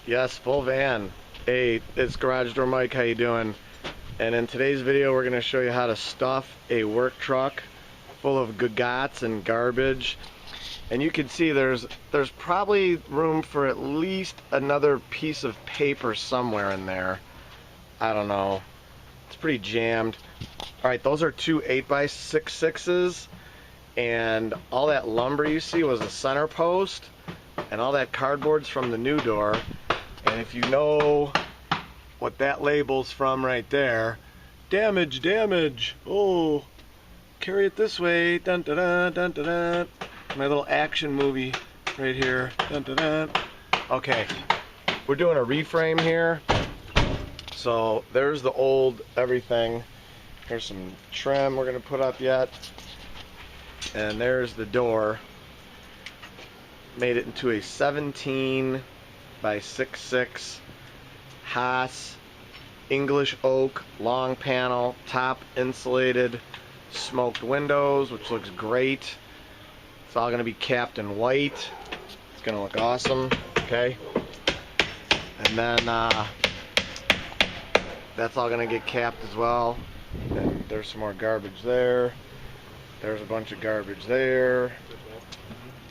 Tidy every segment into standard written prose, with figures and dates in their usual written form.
Yes, full van. Hey, it's Garage Door Mike, how you doing? And in today's video we're going to show you how to stuff a work truck full of gagats and garbage. And you can see there's probably room for at least another piece of paper somewhere in there. I don't know. It's pretty jammed. Alright, those are two 8x66s, and all that lumber you see was a center post, and all that cardboard's from the new door. And if you know what that label's from right there, damage, damage, oh, carry it this way, dun dun dun dun dun dun. My little action movie right here, dun dun dun. Okay, we're doing a reframe here. So there's the old everything. Here's some trim we're gonna put up yet, and there's the door. Made it into a 17 by 6'6" Haas English Oak long panel, top insulated, smoked windows, which looks great. It's all gonna be capped in white. It's gonna look awesome. Okay, and then that's all gonna get capped as well. And there's some more garbage there. There's a bunch of garbage there.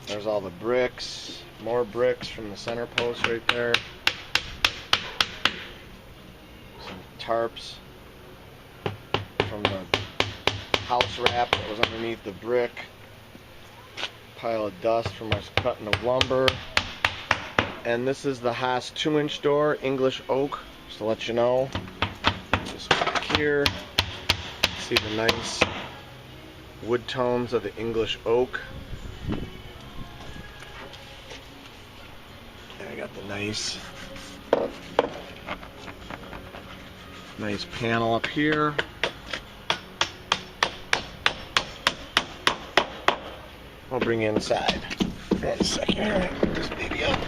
There's all the bricks, more bricks from the center post right there. Some tarps from the house wrap that was underneath the brick. Pile of dust from us cutting the lumber. And this is the Haas 2-inch door, English Oak, just to let you know. Just back here, see the nice wood tones of the English Oak. I got the nice panel up here. We'll bring you inside. Hold on a second here. Put this baby up.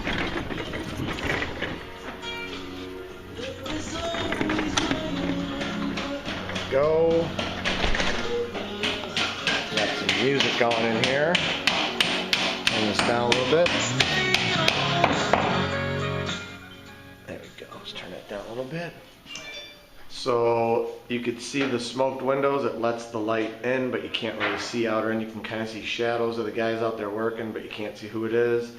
Go. Got some music going in here. Turn this down a little bit. There we go. Let's turn it down a little bit. So you could see the smoked windows. It lets the light in, but you can't really see out or in. You can kind of see shadows of the guys out there working, but you can't see who it is.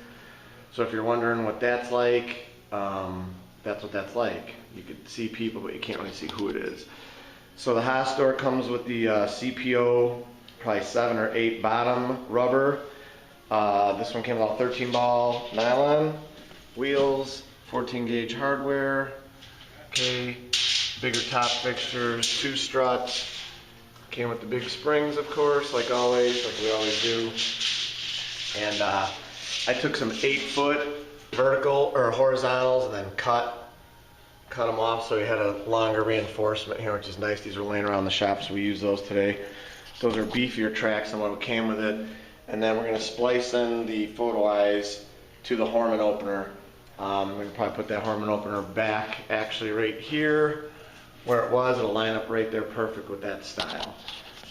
So if you're wondering what that's like, that's what that's like. You could see people, but you can't really see who it is. So the Haas door comes with the CPO, probably 7 or 8 bottom rubber. This one came with all 13 ball nylon wheels, 14 gauge hardware. Okay, bigger top fixtures, 2 struts. Came with the big springs, of course, like always, like we always do. And I took some 8-foot vertical or horizontals and then cut them off, so we had a longer reinforcement here, which is nice. These were laying around the shop, so we use those today. Those are beefier tracks than what came with it. And then we're going to splice in the photo eyes to the Horman opener. We can probably put that Horman opener back actually right here where it was. It'll line up right there perfect with that style.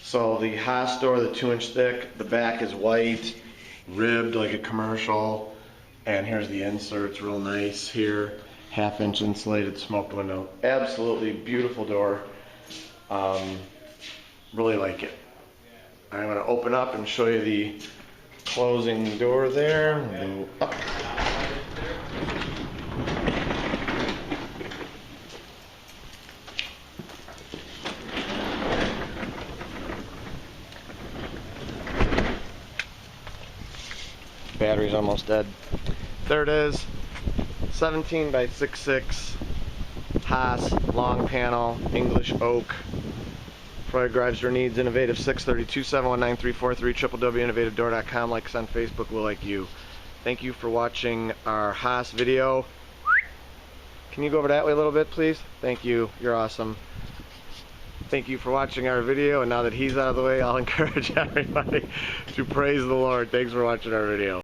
So the Haas door, the 2-inch thick, the back is white, ribbed like a commercial, and here's the inserts, real nice here. 1/2-inch insulated smoked window. Absolutely beautiful door. Really like it. I'm going to open up and show you the closing door there. Go up. Battery's almost dead. There it is. 17 by 6'6" Haas long panel English Oak. For your garage door needs, innovative 632-719-343, www.innovativedoor.com. Like us on Facebook, we'll like you. Thank you for watching our Haas video. Can you go over that way a little bit, please? Thank you. You're awesome. Thank you for watching our video, and now that he's out of the way, I'll encourage everybody to praise the Lord. Thanks for watching our video.